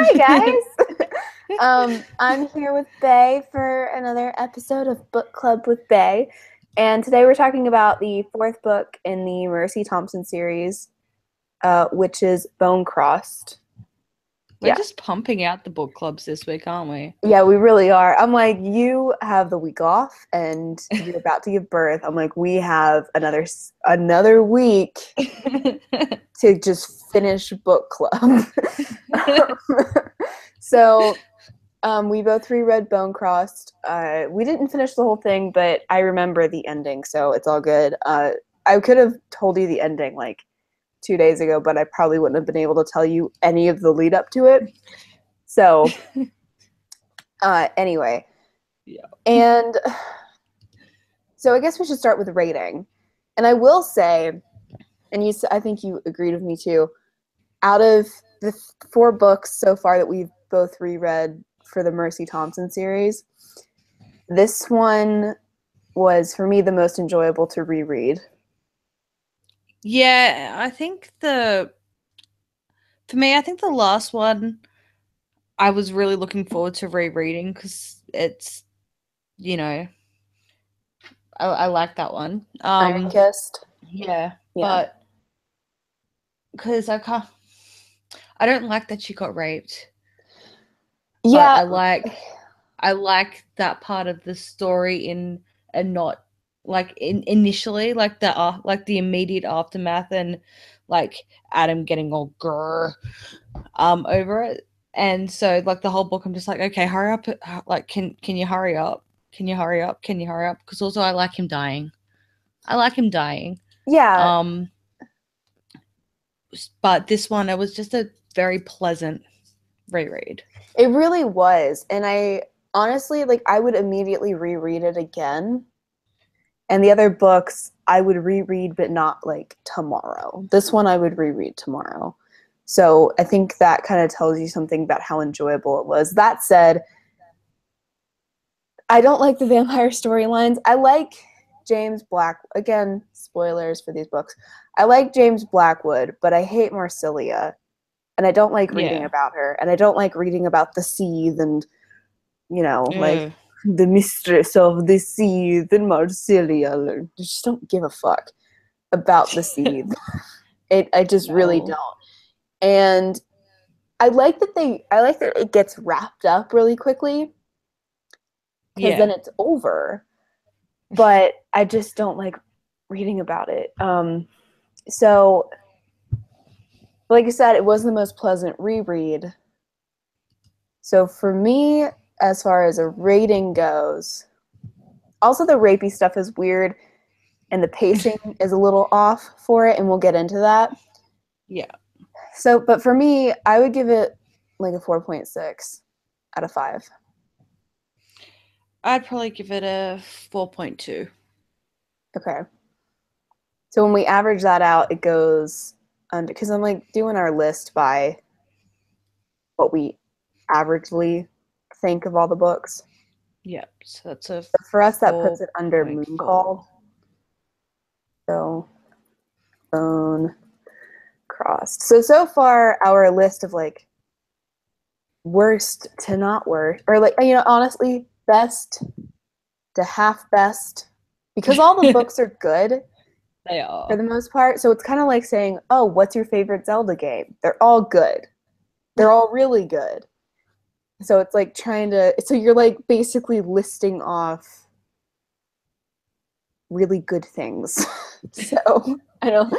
Hi guys. I'm here with Bay for another episode of Book Club with Bay, and today we're talking about the fourth book in the Mercy Thompson series, which is Bone Crossed. We're Yeah, just pumping out the book clubs this week, aren't we? yeah, we really are. I'm like, you have the week off, and you're about to give birth. I'm like, we have another week to just finish book club. So we both reread Bone Crossed. We didn't finish the whole thing, but I remember the ending, so it's all good. I could have told you the ending like 2 days ago, but I probably wouldn't have been able to tell you any of the lead up to it. So, anyway, Yeah. and so I guess we should start with rating. And I will say, and I think you agreed with me too. Out of the four books so far that we've both reread for the Mercy Thompson series, this one was for me the most enjoyable to reread. Yeah, for me, I think the last one I was really looking forward to rereading because it's, you know, I like that one. Iron Kissed. Yeah, Yeah. but because I don't like that she got raped, but Yeah. I like that part of the story in and not like initially like the immediate aftermath and like Adam getting all grr over it. And so like the whole book I'm just like, okay, hurry up, like can you hurry up? Can you hurry up? Can you hurry up? Because also I like him dying. I like him dying. Yeah. Um but this one it was just a very pleasant reread. It really was. And I honestly, like, I would immediately reread it again. And the other books I would reread, but not like tomorrow. This one I would reread tomorrow. So I think that kind of tells you something about how enjoyable it was. That said, I don't like the vampire storylines. I like James Black. Again, spoilers for these books. I like James Blackwood, but I hate Marsilia, and I don't like reading Yeah. about her, and I don't like reading about the Seethe and like Ugh. the mistress of the Seethe and Marsilia. I just don't give a fuck about the Seethe. I just really No. don't. And I like that it gets wrapped up really quickly because then Yeah. it's over. But I just don't like reading about it. So, like I said, it was the most pleasant reread. So for me, as far as a rating goes, also the rapey stuff is weird and the pacing is a little off for it, and we'll get into that. Yeah. So, but for me, I would give it like a 4.6 out of 5. I'd probably give it a 4.2. Okay. So when we average that out, it goes under, because I'm like doing our list by what we averagely think of all the books. Yeah, so that's a But for us, that puts it under Moon 4.4. Called. So Bone Crossed. So far, our list of like worst to not worst, or like, honestly, best to half best, because all the books are good They for are. the most part. So it's kind of like saying, oh, what's your favorite Zelda game? They're all good. They're all really good. So it's like so you're like basically listing off really good things. So I don't,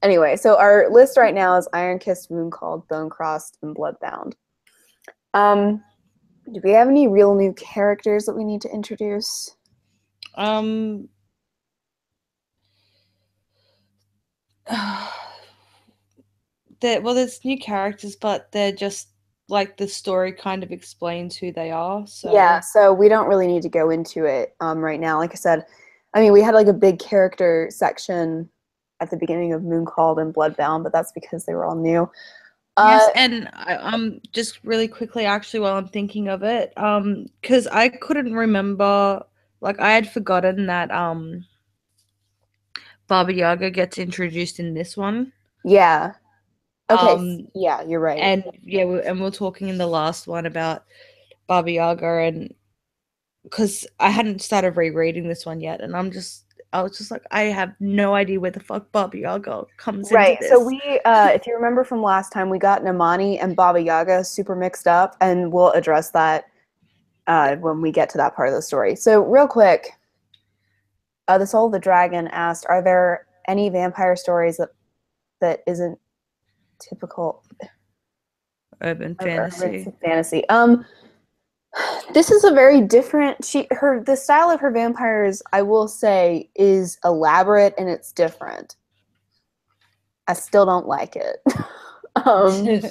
anyway, so our list right now is Iron Kissed, Moon Called, Bone Crossed, and Bloodbound. Um, do we have any real new characters that we need to introduce? Um, there's new characters, but they're just like the story kind of explains who they are. Yeah, So so we don't really need to go into it right now. Like I said, I mean, we had like a big character section at the beginning of Moon Called and Bloodbound, but that's because they were all new. yes, Uh, and just really quickly, actually, while I'm thinking of it, because I couldn't remember, like I had forgotten that Baba Yaga gets introduced in this one. yeah. Okay, yeah, you're right. And yeah, we're talking in the last one about Baba Yaga, and because I hadn't started rereading this one yet, and I was just like, I have no idea where the fuck Baba Yaga comes into Right. So this. we, if you remember from last time, we got Namani and Baba Yaga super mixed up, and we'll address that when we get to that part of the story. So real quick, the Soul of the Dragon asked, "Are there any vampire stories that isn't typical Urban of urban fantasy. fantasy?" This is a very different. The style of her vampires, I will say, is elaborate and it's different. I still don't like it. um,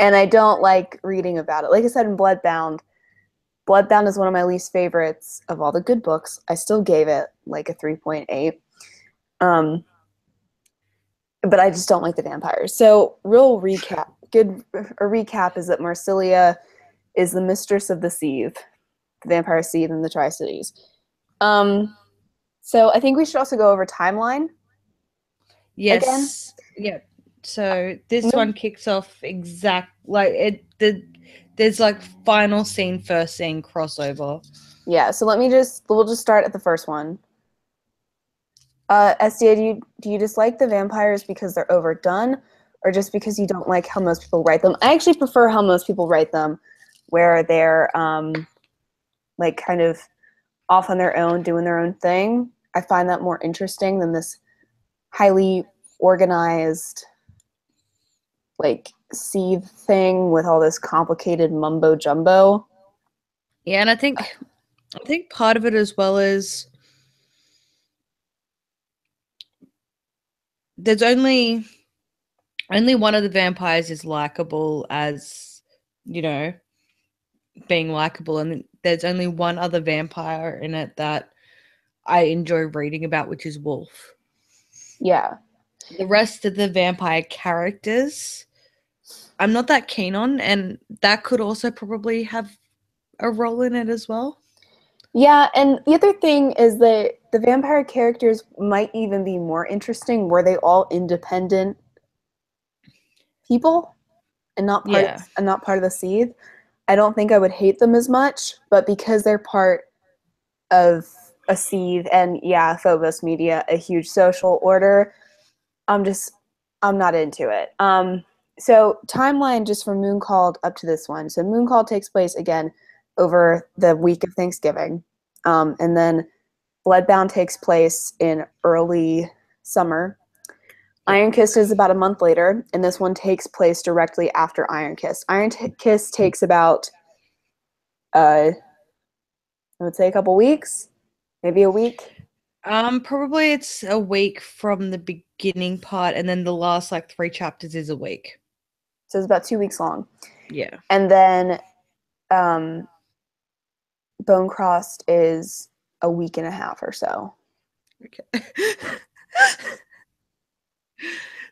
and I don't like reading about it. Like I said in Bloodbound, Bloodbound is one of my least favorites of all the good books. I still gave it like a 3.8. But I just don't like the vampires. So, real recap. A recap is that Marsilia is the mistress of the Seethe, the vampire Seethe in the Tri-Cities. So I think we should also go over timeline again. Yes. Yeah. So this one kicks off there's like final scene, first scene crossover. Yeah, so we'll just start at the first one. SDA, do you dislike the vampires because they're overdone, or just because you don't like how most people write them? I actually prefer how most people write them, where they're like kind of off on their own, doing their own thing. I find that more interesting than this highly organized like Seethe thing with all this complicated mumbo jumbo. Yeah, and I think part of it as well is there's only one of the vampires is likable as, you know, being likable, and there's only one other vampire in it that I enjoy reading about, which is Wolf. Yeah. The rest of the vampire characters I'm not that keen on, and that could also probably have a role in it as well. Yeah, and the other thing is that the vampire characters might even be more interesting were they all independent people and not part of the Seethe. I don't think I would hate them as much, but because they're part of a Seethe and yeah, Phobos Media, a huge social order, I'm not into it. So timeline just from Mooncalled up to this one. So Mooncalled takes place again over the week of Thanksgiving. And then Bloodbound takes place in early summer. Iron Kiss is about a month later, and this one takes place directly after Iron Kiss. Iron Kiss takes about, I would say a couple weeks, maybe a week. Probably it's a week from the beginning part, and then the last like 3 chapters is a week. So it's about 2 weeks long. Yeah. And then Bone Crossed is a week and a half or so. Okay.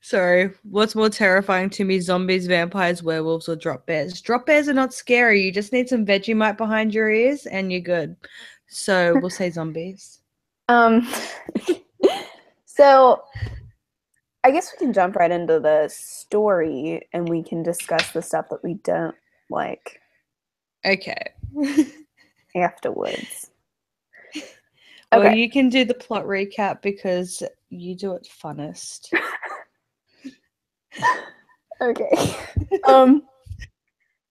Sorry, what's more terrifying to me, zombies, vampires, werewolves, or drop bears? Drop bears are not scary. You just need some Vegemite behind your ears and you're good. So we'll say zombies. So I guess we can jump right into the story and we can discuss the stuff that we don't like. Okay. Afterwards. Well, you can do the plot recap because you do it funnest. Okay. So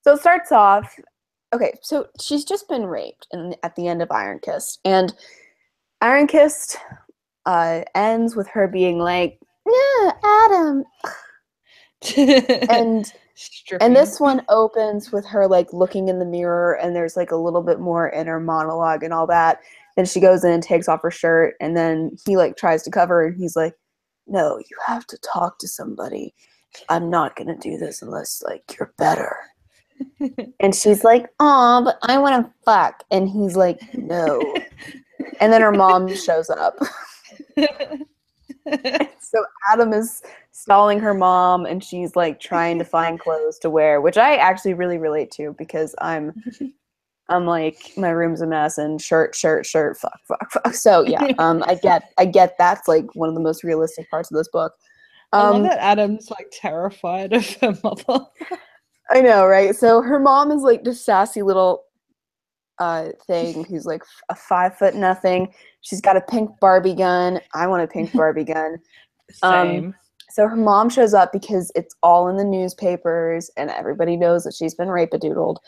it starts off. Okay, so she's just been raped at the end of Iron Kissed, and Iron Kissed ends with her being like, "Yeah, Adam," and this one opens with her like looking in the mirror, and there's like a little bit more inner monologue and all that. Then she goes in and takes off her shirt, and then he like tries to cover her, and he's like, "No, you have to talk to somebody. I'm not gonna do this unless like you're better." And she's like, "Aw, but I want to fuck," and he's like, "No." And then her mom shows up. So Adam is stalling her mom, and she's like trying to find clothes to wear, which I actually really relate to because I'm like, my room's a mess and shirt, fuck. So yeah, I get that's like one of the most realistic parts of this book. I love Um, that Adam's like terrified of her mother. I know, right? So her mom is like this sassy little thing who's like a 5 foot nothing. She's got a pink Barbie gun. I want a pink Barbie gun. Um, Same. so her mom shows up because it's all in the newspapers and everybody knows that she's been rape-a-doodled.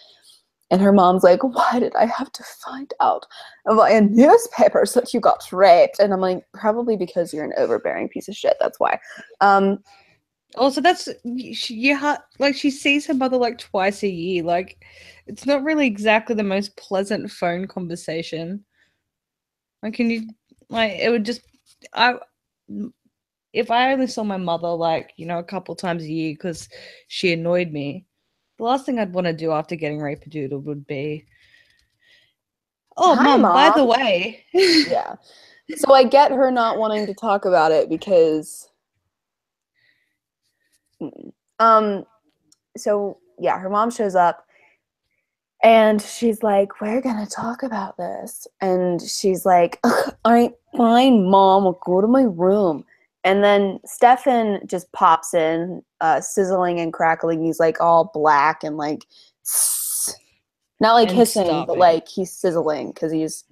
And her mom's like, why did I have to find out via newspapers that you got raped? And I'm like, probably because you're an overbearing piece of shit. That's why. Um, Also, that's like she sees her mother like twice a year. Like, it's not really exactly the most pleasant phone conversation. Like, can you like it would just I if I only saw my mother like a couple times a year because she annoyed me, the last thing I'd want to do after getting raped doodle would be, oh, Hi, mom, by the mom. way. Yeah. So I get her not wanting to talk about it because um so yeah, her mom shows up and she's like, we're gonna talk about this. And she's like, all right, fine, mom, I'll go to my room. And then Stefan just pops in, sizzling and crackling. He's like all black and like not like And hissing, but starving. like he's sizzling because he's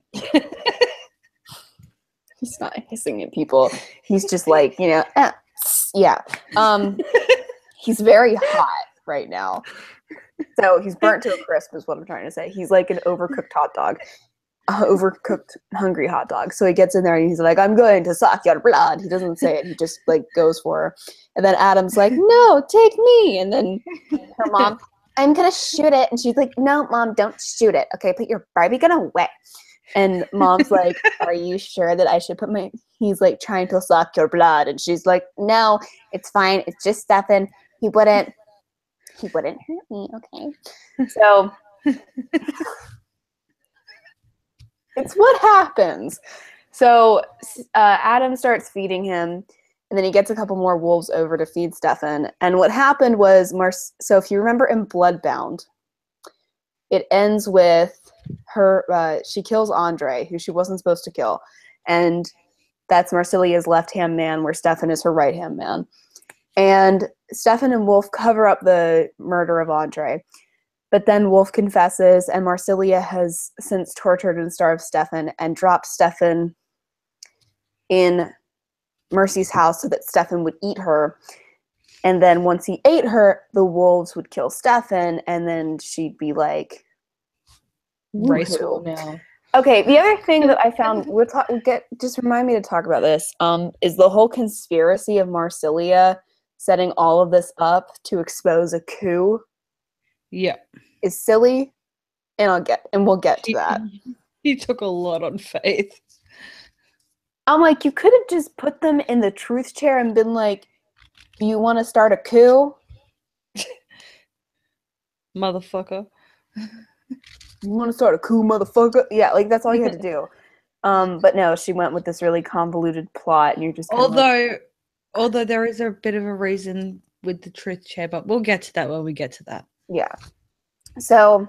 not hissing at people. He's just like, yeah. He's very hot right now. So he's burnt to a crisp is what I'm trying to say. He's like an overcooked hot dog. Overcooked hungry hot dog. So he gets in there and he's like, I'm going to suck your blood. He doesn't say it. He just like goes for her. And then Adam's like, no, take me. And then her mom, I'm going to shoot it. And she's like, no, mom, don't shoot it. Okay, put your Barbie gun away. And mom's like, are you sure that I should put my, he's like trying to suck your blood. And she's like, no, it's fine. It's just Stefan. He wouldn't hurt me. Okay. So it's what happens. So Adam starts feeding him, and then he gets a couple more wolves over to feed Stefan. And what happened was, so if you remember in Bloodbound, it ends with her, she kills Andre, who she wasn't supposed to kill. And that's Marsilia's left-hand man, where Stefan is her right-hand man. And Stefan and Wolf cover up the murder of Andre. But then Wolf confesses, and Marsilia has since tortured and starved Stefan and dropped Stefan in Mercy's house so that Stefan would eat her. And then once he ate her, the wolves would kill Stefan, and then she'd be like, Race war now. Okay, the other thing that I found, just remind me to talk about this, is the whole conspiracy of Marsilia setting all of this up to expose a coup. Yeah. Is silly, and we'll get to that. He took a lot on Faith. I'm like, you could have just put them in the truth chair and been like, do you want to start a coup? Motherfucker. You want to start a coup, motherfucker? Yeah, like that's all you had to do. But no, she went with this really convoluted plot, and you're just although there is a bit of a reason with the truth chair, but we'll get to that when we get to that. Yeah. So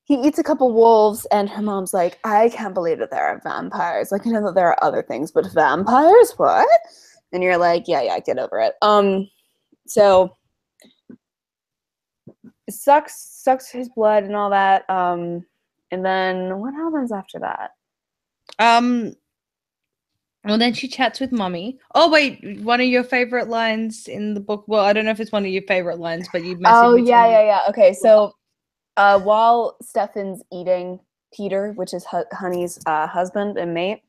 he eats a couple wolves, and her mom's like, I can't believe that there are vampires. Like, I know that there are other things, but vampires? What? And you're like, yeah, get over it. So it sucks his blood and all that. And then what happens after that? Well, then she chats with Mummy. Oh, wait, one of your favorite lines in the book. Well, I don't know if it's one of your favorite lines, but you messaged me. Yeah. Okay, so while Stefan's eating Peter, which is Honey's husband and mate.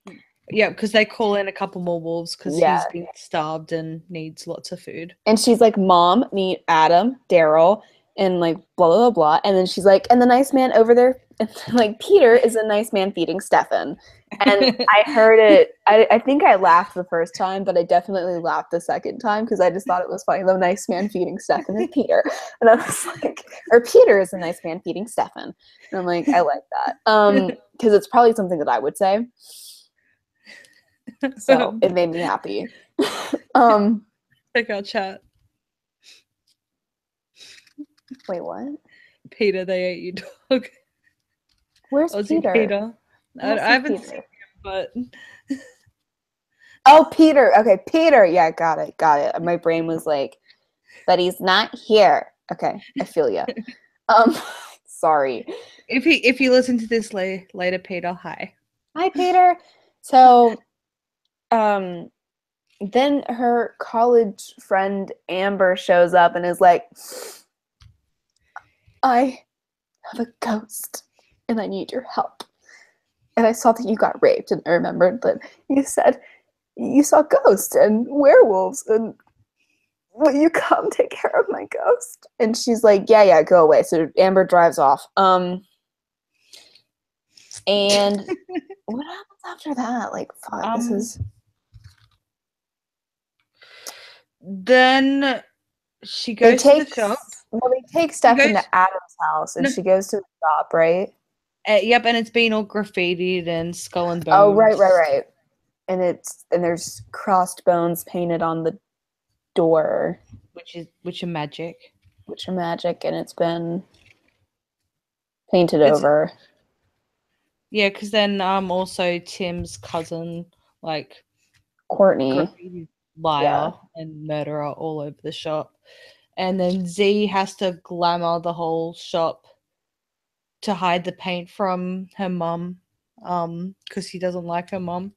Yeah, because they call in a couple more wolves because he's been starved and needs lots of food. And she's like, Mom, meet Adam, Daryl, and like blah, blah, blah. And then she's like, and the nice man over there, like Peter is a nice man feeding Stefan. And I heard it, I think I laughed the first time, but I definitely laughed the second time because I just thought it was funny. The nice man feeding Stefan is Peter. And I was like, or Peter is a nice man feeding Stefan. And I'm like, I like that. Because it's probably something that I would say. So it made me happy. Check our chat. Wait, what? Peter, they ate your dog. Where's Peter? I haven't seen him, but Oh, Peter. Okay, Peter. Yeah, got it. Got it. My brain was like, but he's not here. Okay, I feel you. Um, sorry. If you listen to this later, Peter, hi. Hi, Peter. So, um, then her college friend Amber shows up and is like, I have a ghost and I need your help. And I saw that you got raped, and I remembered that you said you saw ghosts and werewolves, and will you come take care of my ghost? And she's like, yeah, yeah, go away. So Amber drives off. And what happens after that? Like, fuck, this Um, is. then she They goes to the take, shop. well, they take She Stefan goes, to Adam's house, and no, she goes to the shop, right? yep, and it's been all graffitied and skull and Oh, right, bones, right, right. And there's crossed bones painted on the door, which are magic. which are magic, and it's been painted It's over. yeah, because then also Tim's cousin like Courtney. graffiti Yeah. liar and murderer all over the shop, and then Z has to glamour the whole shop to hide the paint from her mum, because he doesn't like her mum.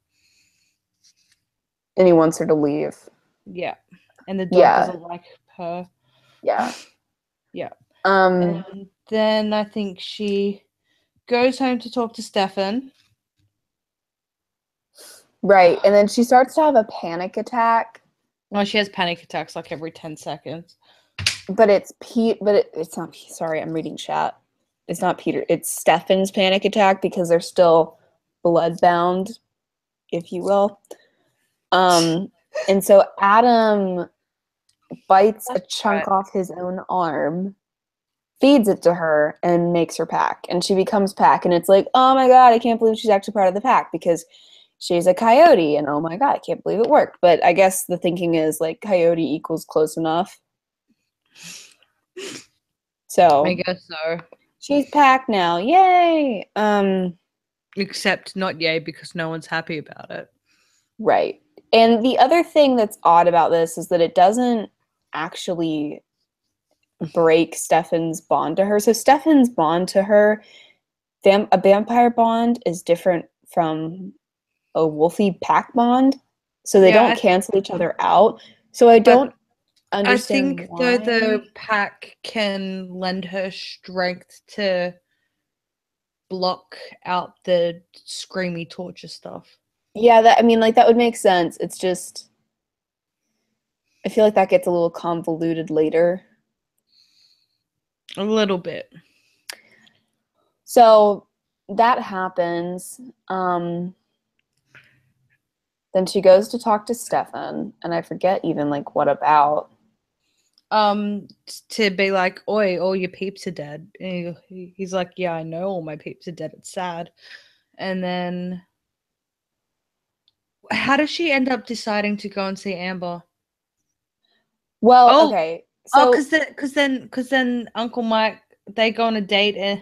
And he wants her to leave. Yeah, and the dog Yeah. doesn't like her. Yeah. Yeah, Um, and then I think she goes home to talk to Stefan. right. And then she starts to have a panic attack, Well, she has panic attacks like every 10 seconds. but it's Pete, but it's not, sorry, I'm reading chat. It's not Peter, it's Stefan's panic attack because they're still bloodbound, if you will. And so Adam bites a chunk off his own arm, feeds it to her, and makes her pack. And she becomes pack. And it's like, oh my God, I can't believe she's actually part of the pack because she's a coyote. And oh my God, I can't believe it worked. But I guess the thinking is like coyote equals close enough. I So guess so. she's pack now. Yay. Except not yay because no one's happy about it. Right. And the other thing that's odd about this is that it doesn't actually break Stefan's bond to her. So Stefan's bond to her, a vampire bond, is different from a wolfy pack bond. So they Yeah, don't cancel each other out. So I don't but I understand think though why. the pack can lend her strength to block out the screamy torture stuff. Yeah, that I mean, like that would make sense. It's just I feel like that gets a little convoluted later. A little bit. So that happens. Then she goes to talk to Stefan, and I forget even like what about. To be like, oi, all your peeps are dead. And he's like, yeah, I know all my peeps are dead. It's sad. And then how does she end up deciding to go and see Amber? Well, Oh, okay. oh, So, because then Uncle Mike, they go on a date and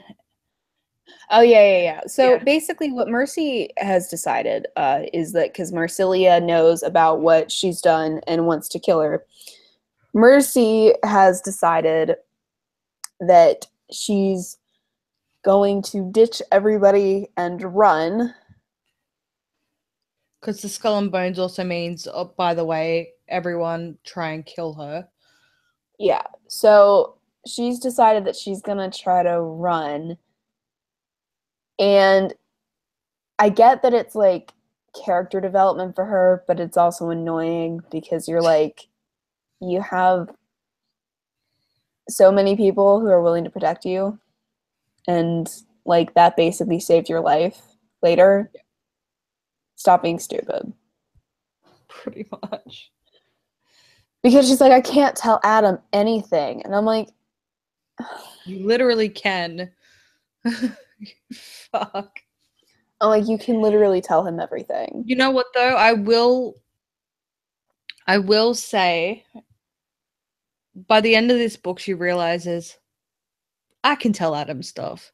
oh yeah, yeah, yeah. So yeah, basically, what Mercy has decided is that because Marsilia knows about what she's done and wants to kill her, Mercy has decided that she's going to ditch everybody and run. because the skull and bones also means, oh, by the way, everyone try and kill her. Yeah. So she's decided that she's gonna try to run. And I get that it's like character development for her, but it's also annoying because you're like, you have so many people who are willing to protect you, and like that basically saved your life later. Stop being stupid. Pretty much. Because she's like, I can't tell Adam anything. And I'm like, You literally can. Fuck. I'm like, you can literally tell him everything. You know what though? I will say by the end of this book she realizes I can tell Adam stuff.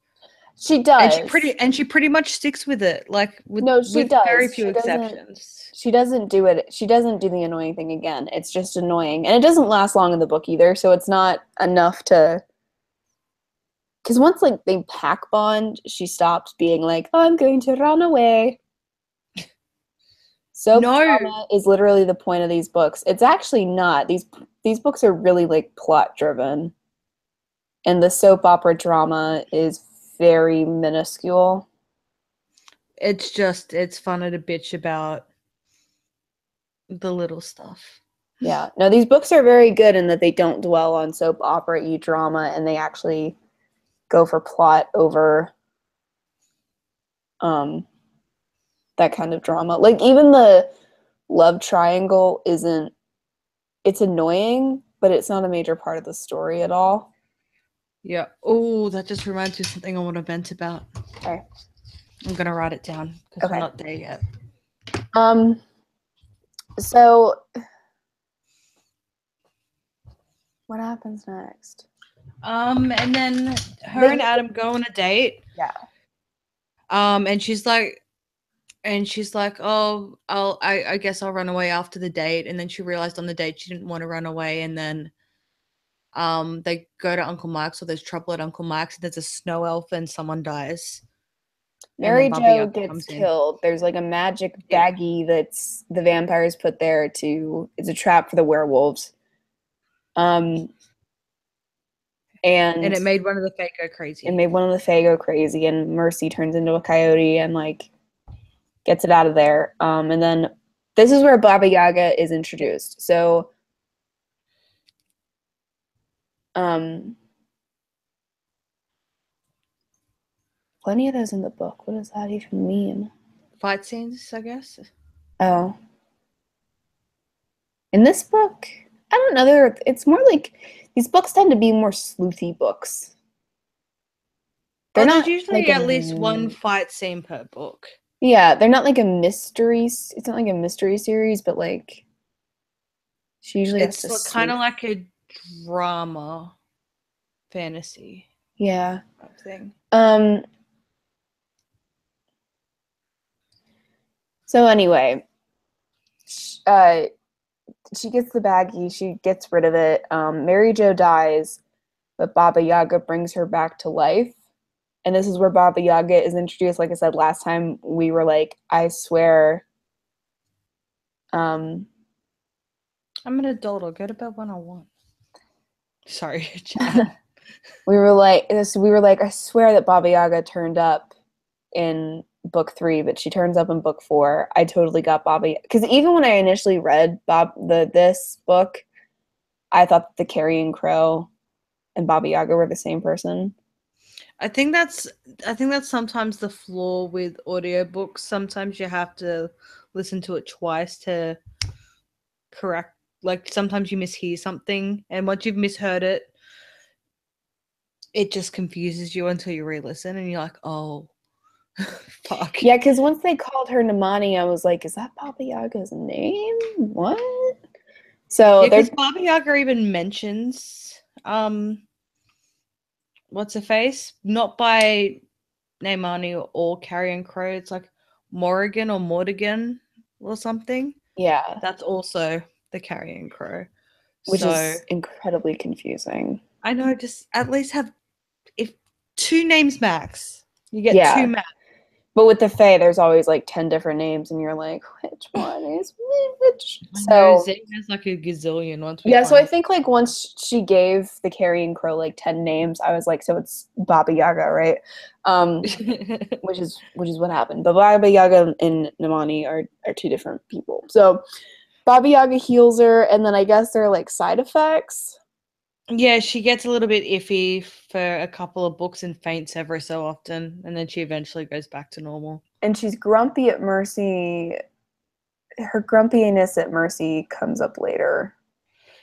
She And does. she pretty much sticks with it, like No, she with very does. few exceptions. She doesn't do it. She doesn't do the annoying thing again. It's just annoying. And it doesn't last long in the book either, so it's not enough to because once like they pack bond, she stops being like, oh, I'm going to run away. Soap No, drama is literally the point of these books. It's actually not. These books are really like plot driven. And the soap opera drama is very minuscule. it's funner to bitch about the little stuff. Yeah. No, these books are very good in that they don't dwell on soap opera-y drama and they actually go for plot over um that kind of drama. Like even the love triangle isn't it's annoying, but it's not a major part of the story at all. Yeah. Oh, that just reminds me of something I want to vent about. Okay. I'm gonna write it down because we're Okay. not there yet. Um so what happens next? And then her They and Adam go on a date. yeah. And she's like, oh, I guess I'll run away after the date. And then she realized on the date she didn't want to run away. And then they go to Uncle Mike's, or there's trouble at Uncle Mike's. And there's a snow elf, and someone dies. And then Mary Baba Jo Yaga gets comes in. killed. There's like a magic Yeah. baggie that's the vampires put there to it's a trap for the werewolves. Um And and it made one of the fake go crazy. it made one of the Fae go crazy and Mercy turns into a coyote and like gets it out of there. And then this is where Baba Yaga is introduced. So um plenty of those in the book. What does that even mean? Fight scenes, I guess. Oh. In this book, I don't know. It's more like these books tend to be more sleuthy books. They're There's not usually like at least one fight scene per book. yeah, they're not like a mystery. It's not like a mystery series, but like she usually has It's to kind of sleuth. like a drama fantasy Yeah. type thing. So anyway, uh, she gets the baggie. She gets rid of it. Mary Jo dies, but Baba Yaga brings her back to life. And this is where Baba Yaga is introduced. Like I said last time, we were like, I swear. I'm an adult. I'll go to bed when I want. Sorry, Chad. we were like, I swear that Baba Yaga turned up in book 3, but she turns up in book 4. I totally got Baba because even when I initially read this book, I thought that the Carrion Crow and Baba Yaga were the same person. I think that's sometimes the flaw with audiobooks. Sometimes you have to listen to it twice to correct, like sometimes you mishear something, and once you've misheard it, it just confuses you until you re-listen and you're like, oh fuck. Yeah, because once they called her Namani, I was like, is that Baba Yaga's name? What? So Yeah, they're because Baba Yaga even mentions what's her face? Not by Naimani or Carrion Crow. It's like Morrigan or Mordigan or something. yeah, That's also the Carrion Crow. which So is incredibly confusing. I know, just at least have if 2 names max. You get 2 Yeah, max. but with the Fae, there's always like 10 different names, and you're like, which one is which? I know So Zane has like a gazillion once we yeah, so I find. think like once she gave the Carrion Crow like 10 names, I was like, so it's Baba Yaga, right? Which is what happened. But Baba Yaga and Namani are two different people. So Baba Yaga heals her, and then I guess there are like side effects. Yeah, she gets a little bit iffy for a couple of books and faints every so often, and then she eventually goes back to normal. And she's grumpy at Mercy. Her grumpiness at Mercy comes up later.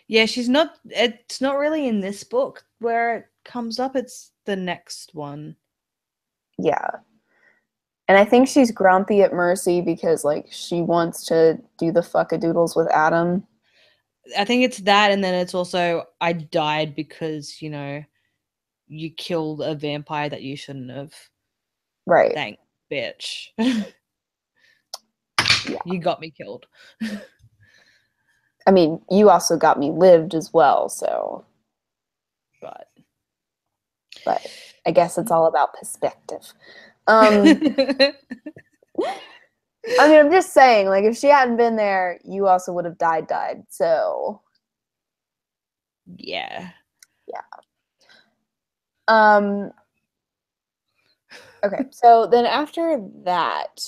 Yeah, it's not really in this book where it comes up, it's the next one. Yeah. And I think she's grumpy at Mercy because like she wants to do the fuckadoodles with Adam. I think it's that, and then it's also I died because, you know, you killed a vampire that you shouldn't have. Right. Thank bitch. Yeah. You got me killed. I mean, you also got me lived as well, so. But But I guess it's all about perspective. I mean, I'm just saying, like, if she hadn't been there, you also would have died. So, yeah. yeah. Okay, so then after that,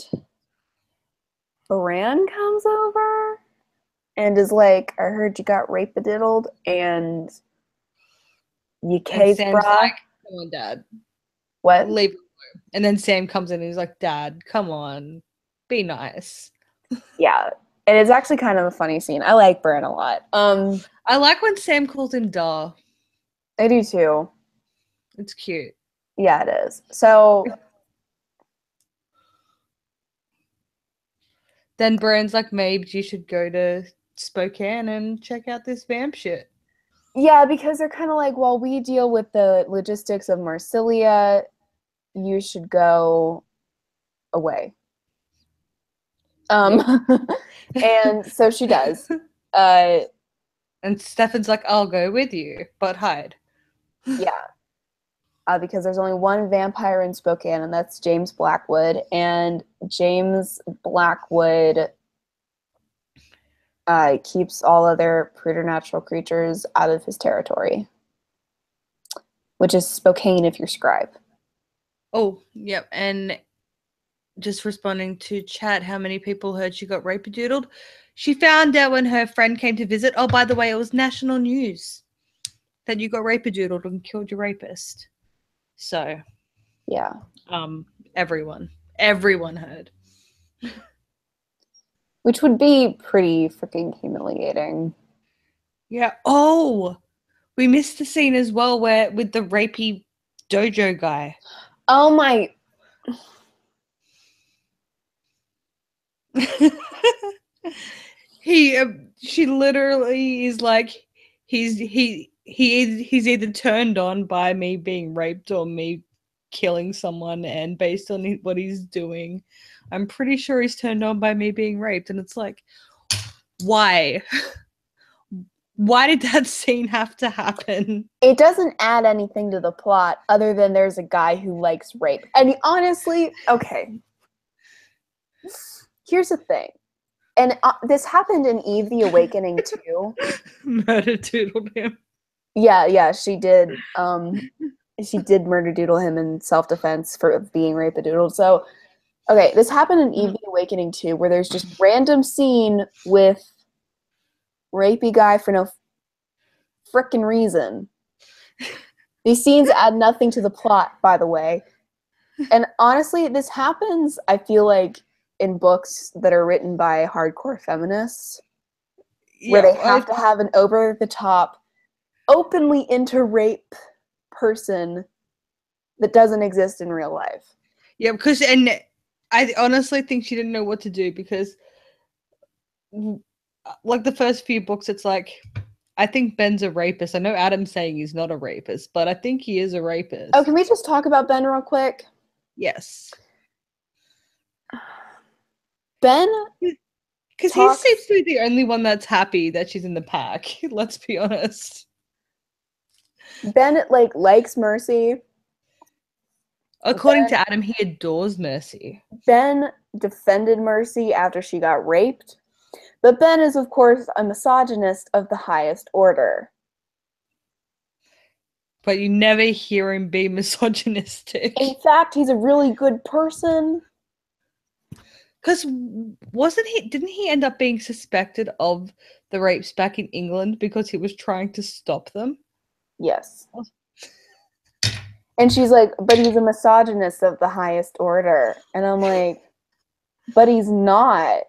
Bran comes over and is like, I heard you got rape-a-diddled and you And cave, Sam's brah. like, come on, Dad. What? Leave him alone. And then Sam comes in and he's like, Dad, come on. Be nice. Yeah. And it's actually kind of a funny scene. I like Bran a lot. I like when Sam calls him Da. I do too. It's cute. Yeah, it is. So Then Bran's like, maybe you should go to Spokane and check out this vamp shit. yeah, because they're kind of like, well, we deal with the logistics of Marsilia. You should go away. And so she does. Uh, And Stefan's like, I'll go with you, but hide. yeah, because there's only one vampire in Spokane, and that's James Blackwood. And James Blackwood keeps all other preternatural creatures out of his territory, which is Spokane if you're Scribe. Oh, yep. And just responding to chat, how many people heard she got rape-a-doodled? She found out when her friend came to visit. Oh, by the way, it was national news that you got rape-a-doodled and killed your rapist. So, yeah, everyone heard. which would be pretty freaking humiliating. Yeah. Oh, we missed the scene as well where with the rapey dojo guy. Oh my. She literally is like, he's either turned on by me being raped or me killing someone, and based on what he's doing, I'm pretty sure he's turned on by me being raped. And it's like, why? Why did that scene have to happen? It doesn't add anything to the plot other than there's a guy who likes rape. And honestly, okay. Here's the thing. And this happened in Eve the Awakening too. Murder doodled him. Yeah, she did. She did murder doodle him in self-defense for being rape-a-doodled. So, okay, this happened in Eve the Awakening too, where there's just random scene with rapey guy for no frickin' reason. These scenes add nothing to the plot, by the way. And honestly, this happens, I feel like, in books that are written by hardcore feminists, where they have to have an over-the-top, openly into rape person that doesn't exist in real life. Yeah, because, and I honestly think she didn't know what to do, because like the first few books, it's like, I think Ben's a rapist. I know Adam's saying he's not a rapist, but I think he is a rapist. Oh, can we just talk about Ben real quick? Yes. Ben? Because he seems to be the only one that's happy that she's in the pack. Let's be honest. Ben, like, likes Mercy. According to Adam, he adores Mercy. Ben defended Mercy after she got raped. But Ben is, of course, a misogynist of the highest order. But you never hear him be misogynistic. In fact, he's a really good person. Because didn't he end up being suspected of the rapes back in England because he was trying to stop them? Yes. And she's like, but he's a misogynist of the highest order. And I'm like, but he's not.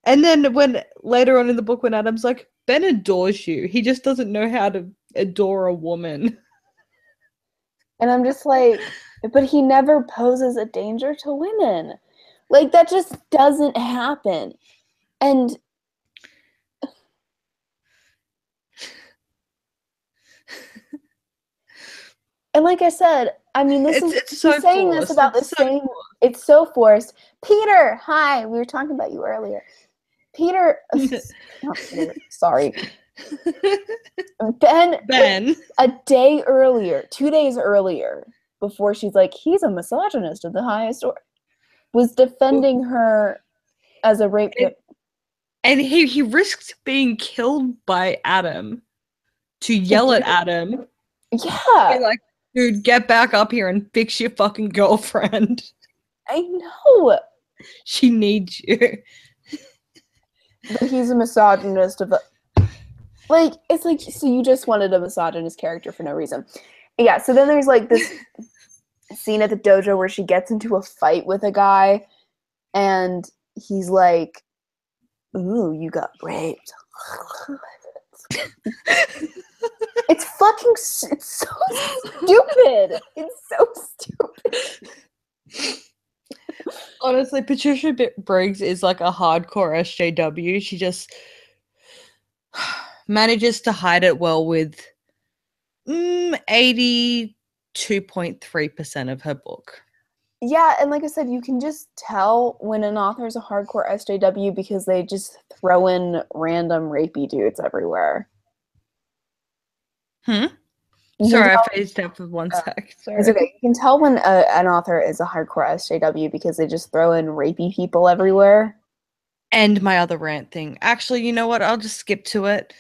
And then when later on in the book, when Adam's like, Ben adores you, he just doesn't know how to adore a woman. And I'm just like, but he never poses a danger to women. Like, that just doesn't happen. And And like I said, I mean, It's so she's saying this forced. about the It's so same. It's so forced. Peter, hi. We were talking about you earlier. Peter, not Peter. Sorry, Ben. Like Ben. a day earlier, 2 days earlier, before she's like, he's a misogynist of the highest order, was defending her as a rape victim. And he risked being killed by Adam to yell at Adam. Yeah, Be like, dude, get back up here and fix your fucking girlfriend. I know. She needs you. But he's a misogynist of the. Like, it's like, so you just wanted a misogynist character for no reason. Yeah, so then there's like this scene at the dojo where she gets into a fight with a guy and he's like, ooh, you got raped. It's fucking, it's so stupid. It's so stupid. Honestly, Patricia Briggs is like a hardcore SJW. She just manages to hide it well with 82.3% of her book. Yeah, and like I said, you can just tell when an author is a hardcore SJW because they just throw in random rapey dudes everywhere. Sorry, I phased out for 1 sec. Sorry. It's okay. You can tell when an author is a hardcore SJW because they just throw in rapey people everywhere. And my other rant thing. Actually, you know what? I'll just skip to it.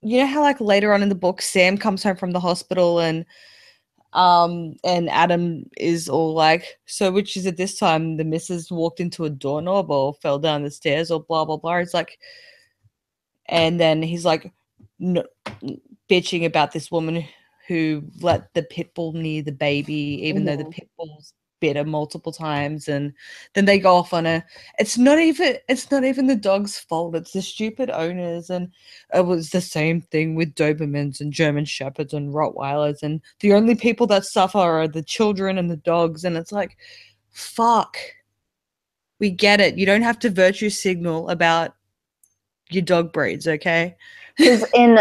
You know how like later on in the book, Sam comes home from the hospital and Adam is all like, so which is at this time the missus walked into a doorknob or fell down the stairs or blah blah blah. It's like, and then he's like, no, bitching about this woman who let the pit bull near the baby, even though the pit bull's bit her multiple times, and then they go off on a. It's not even the dog's fault. It's the stupid owners, and it was the same thing with Dobermans and German Shepherds and Rottweilers, and the only people that suffer are the children and the dogs, and it's like, fuck. We get it. You don't have to virtue signal about your dog breeds, okay? Because in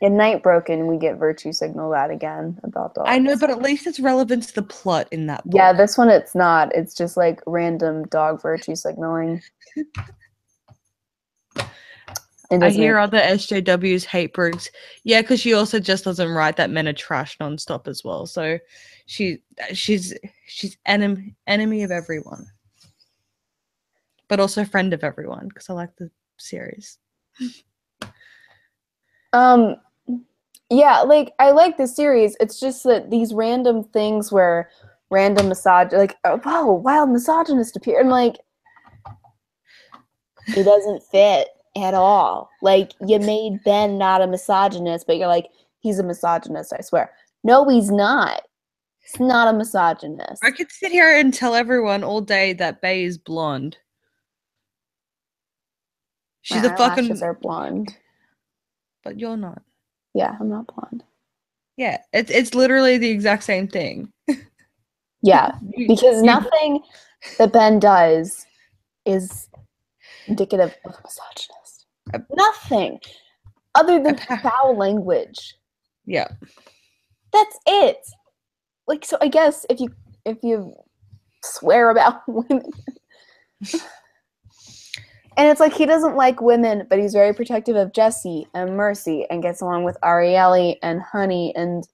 Night Broken, we get virtue signal that again about dogs. I know, but at least it's relevant to the plot in that book. Yeah, this one it's not. It's just like random dog virtue signaling. I hear other SJWs hate Briggs. Yeah, because she also just doesn't write that men are trash nonstop as well. So she's enemy of everyone, but also friend of everyone because I like the series. Yeah, like I like the series. It's just that these random things where random like, oh, wow, wild misogynist appear, and like it doesn't fit at all. Like you made Ben not a misogynist, but you're like, he's a misogynist, I swear. No, he's not. He's not a misogynist. I could sit here and tell everyone all day that Bay is blonde. She's My a fucking. eyelashes are blonde. But you're not. Yeah, I'm not blonde. Yeah, it's literally the exact same thing. Yeah, because nothing that Ben does is indicative of a misogynist. Nothing other than foul language. Yeah, that's it. Like, so I guess if you swear about women, and it's like he doesn't like women, but he's very protective of Jesse and Mercy, and gets along with Arielle and Honey, and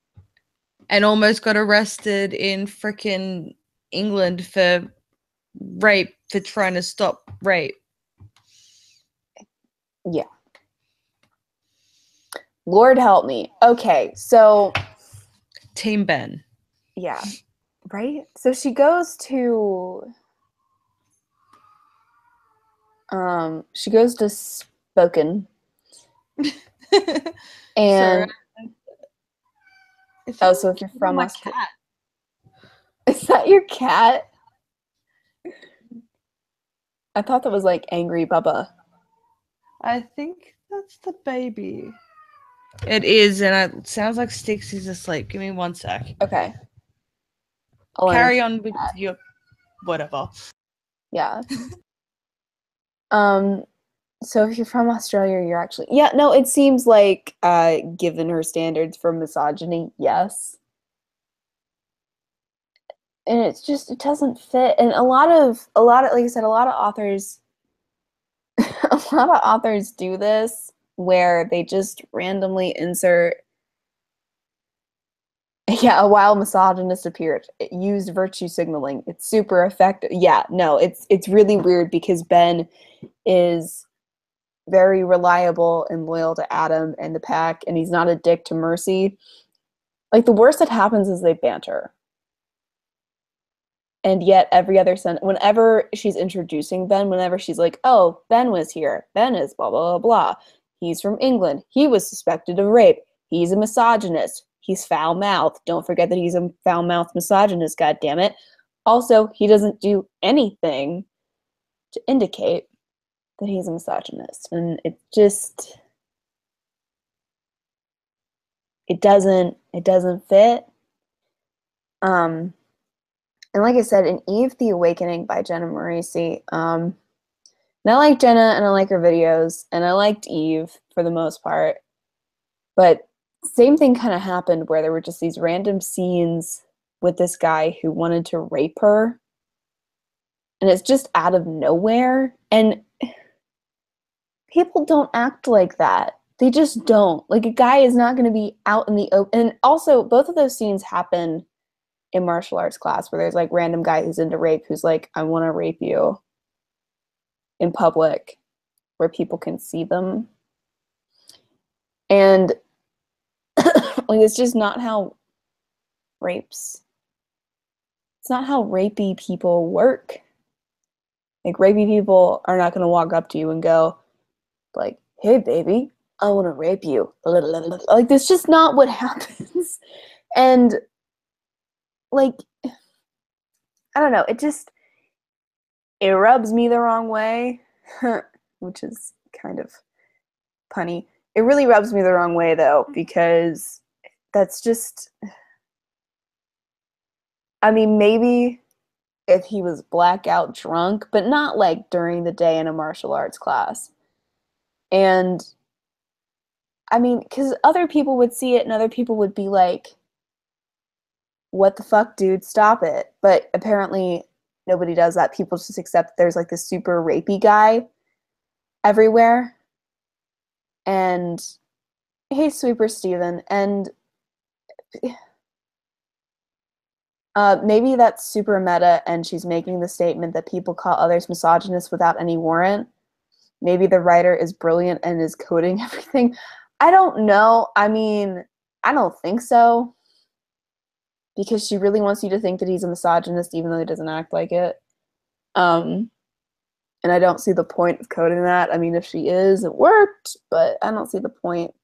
almost got arrested in frickin' England for rape, for trying to stop rape. Yeah. Lord help me. Okay, so Team Ben. Yeah. Right? So she goes to Spoken. And so if you're from Australia. Is that your cat? I thought that was like Angry Bubba. I think that's the baby. It is, and it sounds like Sticks is asleep. Give me 1 sec. Okay. Carry on with your whatever. Yeah. So if you're from Australia, you're actually it seems like given her standards for misogyny, yes. and it's just it doesn't fit. And a lot of like I said, a lot of authors a lot of authors do this where they just randomly insert yeah, a wild misogynist appeared. It used virtue signaling. It's super effective. Yeah, no, it's really weird because Ben is very reliable and loyal to Adam and the pack, and he's not a dick to Mercy. Like the worst that happens is they banter. And yet every other whenever she's introducing Ben, whenever she's like, oh, Ben was here, Ben is blah blah blah blah, he's from England, he was suspected of rape, he's a misogynist, he's foul-mouthed, don't forget that he's a foul-mouthed misogynist, god damn it. Also, he doesn't do anything to indicate that he's a misogynist, and it doesn't fit. And like I said, in Eve the Awakening by Jenna Morisi, and I like Jenna and I like her videos, and I liked Eve for the most part. But same thing kind of happened where there were just these random scenes with this guy who wanted to rape her. And it's just out of nowhere. And people don't act like that. They just don't. Like a guy is not going to be out in the open. And also, both of those scenes happen in martial arts class where there's like random guy who's into rape who's like, I want to rape you in public where people can see them. And like it's just not how rapes it's not how rapey people work. Like rapey people are not going to walk up to you and go like, hey baby, I want to rape you. Like that's just not what happens. And like I don't know, it rubs me the wrong way, which is kind of punny. It really rubs me the wrong way though, because that's just, I mean, maybe if he was blackout drunk, but not like during the day in a martial arts class. And I mean, because other people would see it and other people would be like, what the fuck, dude, stop it. But apparently nobody does that. People just accept that there's like this super rapey guy everywhere. And hey, Sweeper Steven. And maybe that's super meta and she's making the statement that people call others misogynist without any warrant. Maybe the writer is brilliant and is coding everything. I don't know. I mean, I don't think so. Because she really wants you to think that he's a misogynist even though he doesn't act like it. And I don't see the point of coding that. I mean, if she is, it worked, but I don't see the point.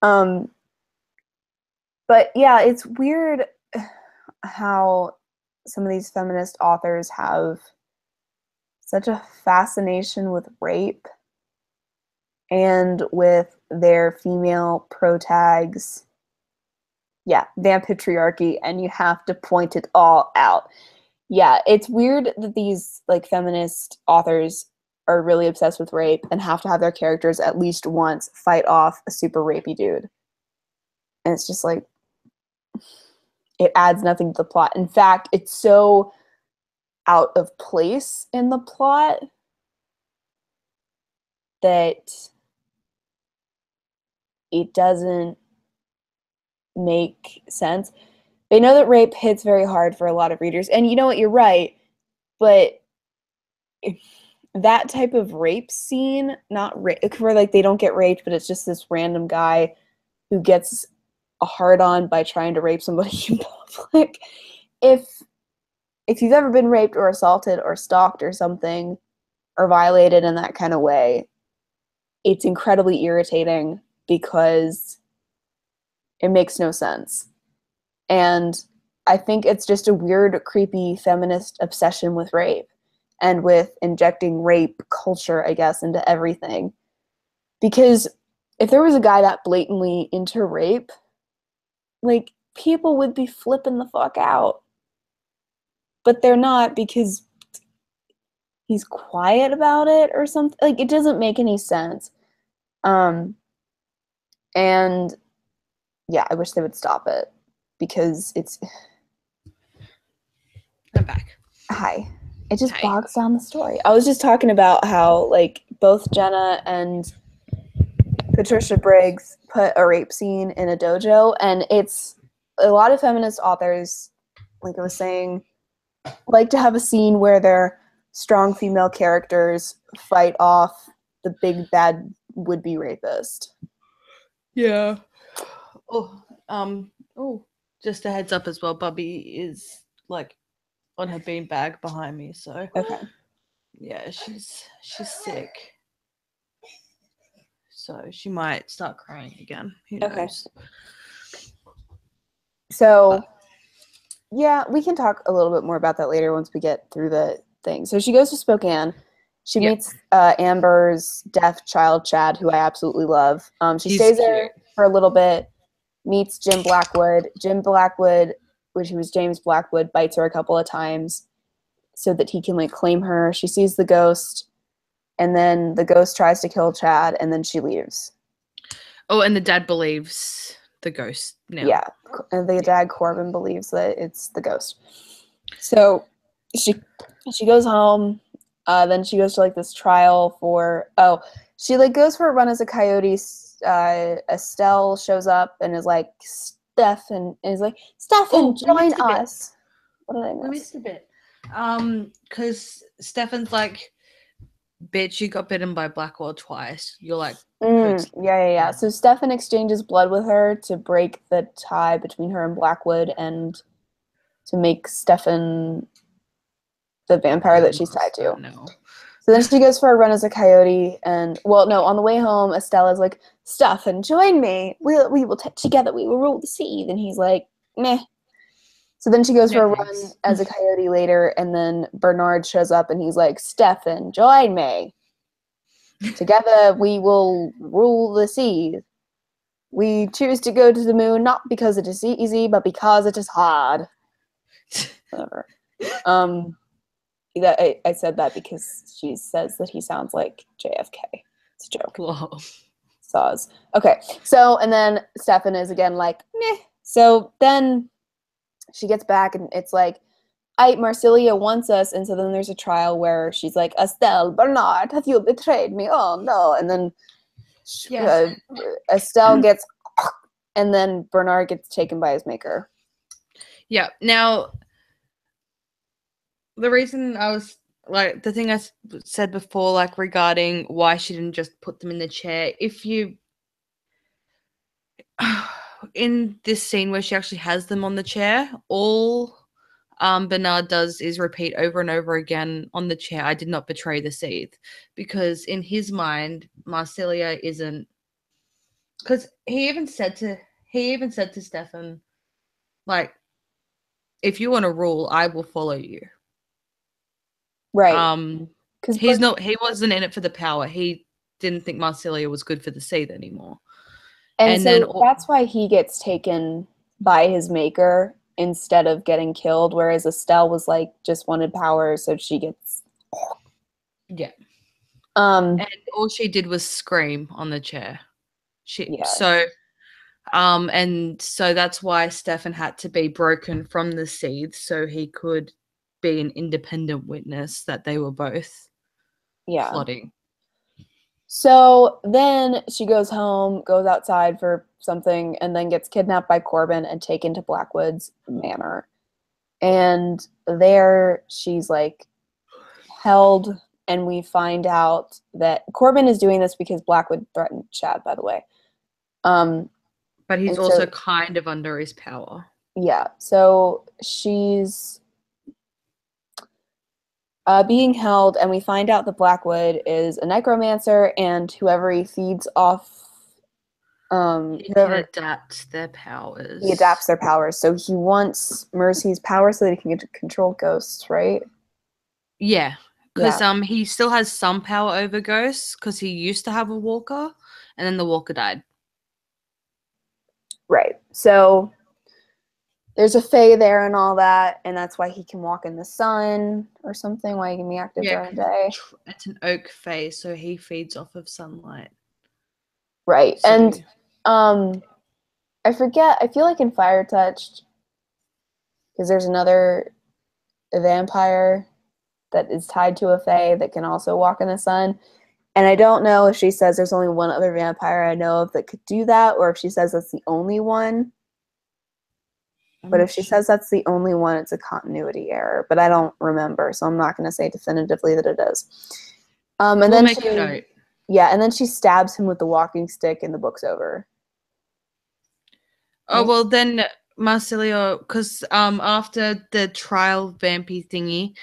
But yeah, it's weird how some of these feminist authors have such a fascination with rape and with their female protags. Yeah, damn patriarchy, and you have to point it all out. Yeah, it's weird that these like feminist authors are really obsessed with rape and have to have their characters at least once fight off a super rapey dude. And it's just like it adds nothing to the plot. In fact, it's so out of place in the plot that it doesn't make sense. They know that rape hits very hard for a lot of readers. And you know what, you're right. But that type of rape scene, not where like they don't get raped, but it's just this random guy who gets a hard on by trying to rape somebody in public. If you've ever been raped or assaulted or stalked or something or violated in that kind of way, it's incredibly irritating because it makes no sense. And I think it's just a weird, creepy feminist obsession with rape and with injecting rape culture, I guess, into everything. Because if there was a guy that blatantly into rape, like people would be flipping the fuck out. But they're not because he's quiet about it or something. Like it doesn't make any sense. And yeah, I wish they would stop it because it's I'm back. Hi. It just Hey. bogs down the story. I was just talking about how like both Jenna and Patricia Briggs put a rape scene in a dojo, and it's a lot of feminist authors, like I was saying, like to have a scene where their strong female characters fight off the big bad would-be rapist. Yeah. Oh, oh, just a heads up as well. Bubby is like on her beanbag behind me, so Okay. yeah, she's sick, so she might start crying again. Who Okay. knows? So yeah, we can talk a little bit more about that later once we get through the thing. So she goes to Spokane. She Yep. meets Amber's deaf child, Chad, who I absolutely love. She He's stays cute. there for a little bit, meets Jim Blackwood. Jim Blackwood, which was James Blackwood, bites her a couple of times so that he can like claim her. She sees the ghost, and then the ghost tries to kill Chad, and then she leaves. Oh, and the dad believes the ghost now. Yeah, and the dad Corbin believes that it's the ghost. So she goes home. Then she goes to like this trial for she like goes for a run as a coyote. Estelle shows up and is like Stefan is like Stefan, join us. What did I miss? We missed a bit. Because Stefan's like, bitch, you got bitten by Blackwell twice. You're like, Yeah. So Stefan exchanges blood with her to break the tie between her and Blackwood and to make Stefan the vampire that she's tied to. No. So then she goes for a run as a coyote, and well, no, on the way home, Estella's like, "Stefan, join me. We will together. We will rule the sea." And he's like, "Meh." So then she goes for a run as a coyote later, and then Bernard shows up, and he's like, "Stefan, join me. Together we will rule the sea. We choose to go to the moon not because it is easy, but because it is hard." Whatever. I said that because she says that he sounds like JFK. It's a joke. Whoa. Saws. Okay, so and then Stefan is again like, meh. So then she gets back and it's like, Marsilia wants us, and so then there's a trial where she's like, Estelle, Bernard, have you betrayed me? Oh no! And then Estelle gets, and then Bernard gets taken by his maker. Yeah. Now, the reason I was like the thing I said before, like regarding why she didn't just put them in the chair. If you in this scene where she actually has them on the chair, all Bernard does is repeat over and over again on the chair, "I did not betray the Seath," because in his mind, Marsilia isn't. Because he even said to Stefan, like, if you want to rule, I will follow you. Right. Because he wasn't in it for the power. He didn't think Marsilia was good for the Seath anymore. And so then that's why he gets taken by his maker instead of getting killed, whereas Estelle was like just wanted power, so she gets. Yeah. And all she did was scream on the chair. And so that's why Stefan had to be broken from the Seath so he could be an independent witness that they were both plotting. So then she goes home, goes outside for something, and then gets kidnapped by Corbin and taken to Blackwood's manor. And there she's like held, and we find out that Corbin is doing this because Blackwood threatened Chad, by the way. But he's also kind of under his power. Yeah. So she's being held, and we find out that Blackwood is a necromancer, and whoever he feeds off, he can adapt their powers. He adapts their powers. So he wants Mercy's power so that he can get to control ghosts, right? Yeah, because he still has some power over ghosts because he used to have a walker, and then the walker died. Right. So there's a fae there and all that, and that's why he can walk in the sun or something, why he can be active during the day. It's an oak fae, so he feeds off of sunlight. Right. So, and I forget, I feel like in Fire Touched, because there's another a vampire that is tied to a fae that can also walk in the sun. And I don't know if she says there's only one other vampire I know of that could do that, or if she says that's the only one. But if she says that's the only one, it's a continuity error. But I don't remember, so I'm not going to say definitively that it is. And we'll then make a note. Yeah, and then she stabs him with the walking stick, and the book's over. Oh, well, then Marsilio, because after the trial vampy thingy,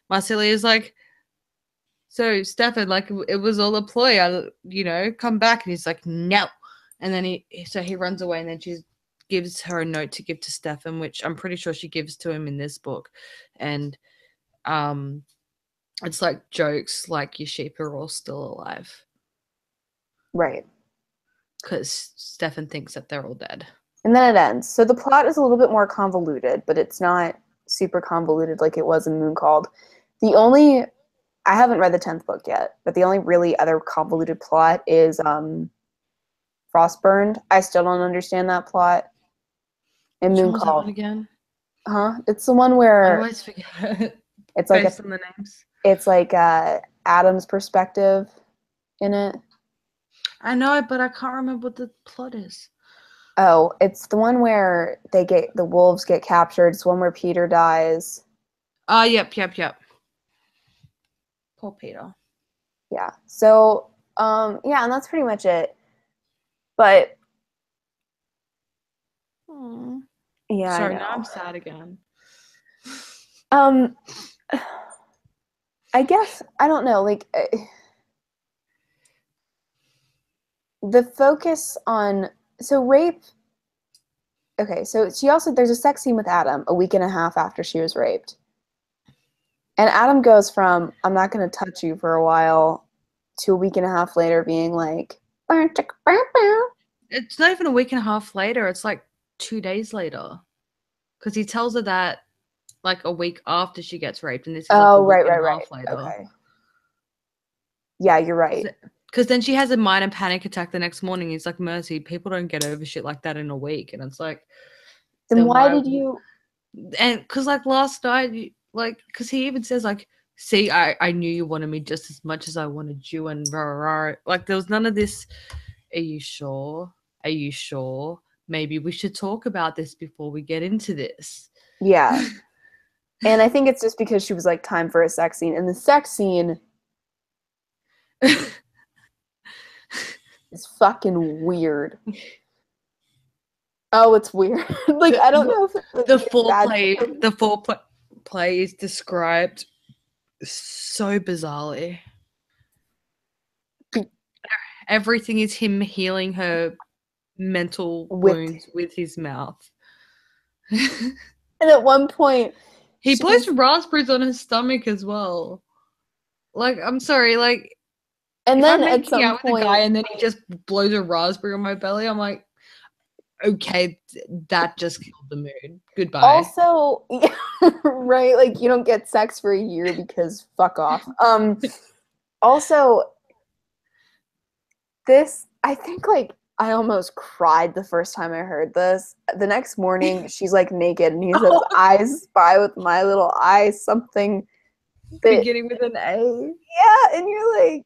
Marsilio's like, so Stefan, like, it was all a ploy, come back. And he's like, no. And then he runs away, and then she gives her a note to give to Stefan, which I'm pretty sure she gives to him in this book. And it's like jokes like your sheep are all still alive. Right. Because Stefan thinks that they're all dead. And then it ends. So the plot is a little bit more convoluted, but it's not super convoluted like it was in Mooncalled. I haven't read the 10th book yet, but the only really other convoluted plot is Frostburned. I still don't understand that plot. And Mooncalled again. It's the one where I always forget. It's like based on the names. It's like Adam's perspective in it. I know, but I can't remember what the plot is. Oh, it's the one where the wolves get captured. It's one where Peter dies. Yep. Poor Peter. Yeah. So, yeah, and that's pretty much it. But yeah, sorry, now I'm sad again. I guess I don't know, like the focus on rape. Okay, so there's a sex scene with Adam a week and a half after she was raped. And Adam goes from, I'm not going to touch you for a while, to a week and a half later being like, it's not even a week and a half later. It's like 2 days later. Because he tells her that like a week after she gets raped. And this is like a week and a half later. Okay. Yeah, you're right. Because then she has a minor panic attack the next morning. He's like, Mercy, people don't get over shit like that in a week. And it's like, then why did you? And because like last night, like, because he even says like, see, I knew you wanted me just as much as I wanted you, and rah, rah, rah. Like there was none of this. Are you sure? Are you sure? Maybe we should talk about this before we get into this. Yeah. And I think it's just because she was like, time for a sex scene. And the sex scene is fucking weird. Oh, it's weird. Like, I don't know if it's the foreplay is described so bizarrely. Everything is him healing her mental wounds with his mouth. And at one point, he blows raspberries on his stomach as well. Like, I'm sorry, like, and then I'm at some out point, with a guy and then he just blows a raspberry on my belly, I'm like, okay, that just killed the mood. Goodbye. Also, right? Like, you don't get sex for a year because fuck off. Also, this, I think, like, I almost cried the first time I heard this. The next morning, she's like naked and he says, I spy with my little eye something beginning with an A. Yeah, and you're like,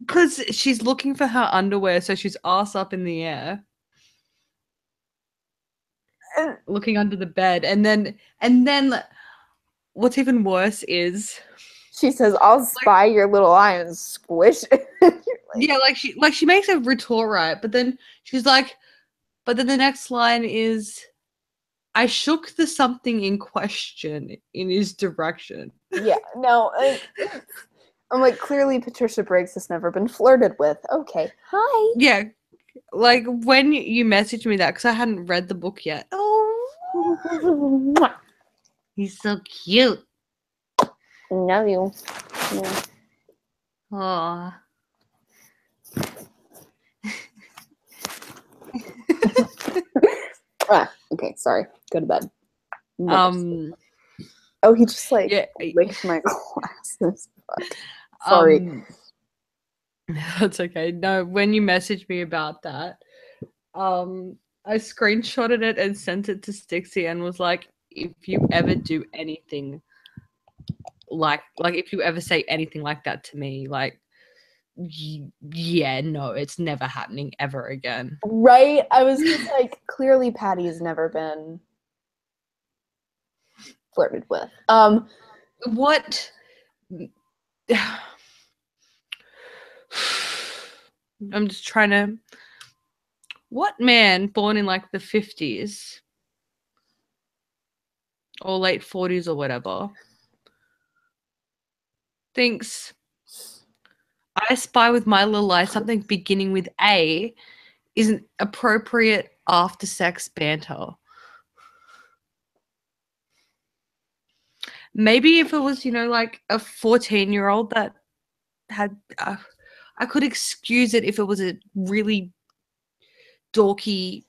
because she's looking for her underwear, so she's ass up in the air, looking under the bed, and then what's even worse is she says, I'll spy your little eye and squish it. Yeah, like she makes a retort right, but then she's like, but then the next line is, I shook the something in question in his direction. Yeah, no, I'm like, clearly Patricia Briggs has never been flirted with. Okay, hi. Yeah, like when you messaged me that, because I hadn't read the book yet. Oh, he's so cute. Love you. Yeah. Oh. Okay, sorry. Go to bed. Oh, he just licked my glasses. Fuck. Sorry. That's okay. No, when you messaged me about that, I screenshotted it and sent it to Stixie and was like, if you ever do anything like if you ever say anything like that to me, like, yeah, no, it's never happening ever again. Right? I was just like, clearly Patty's never been flirted with. What? I'm just trying to. What man born in like the 50s or late 40s or whatever thinks I Spy with My Little Lies something beginning with A isn't appropriate after sex banter? Maybe if it was, like a 14-year-old that had, I could excuse it if it was a really dorky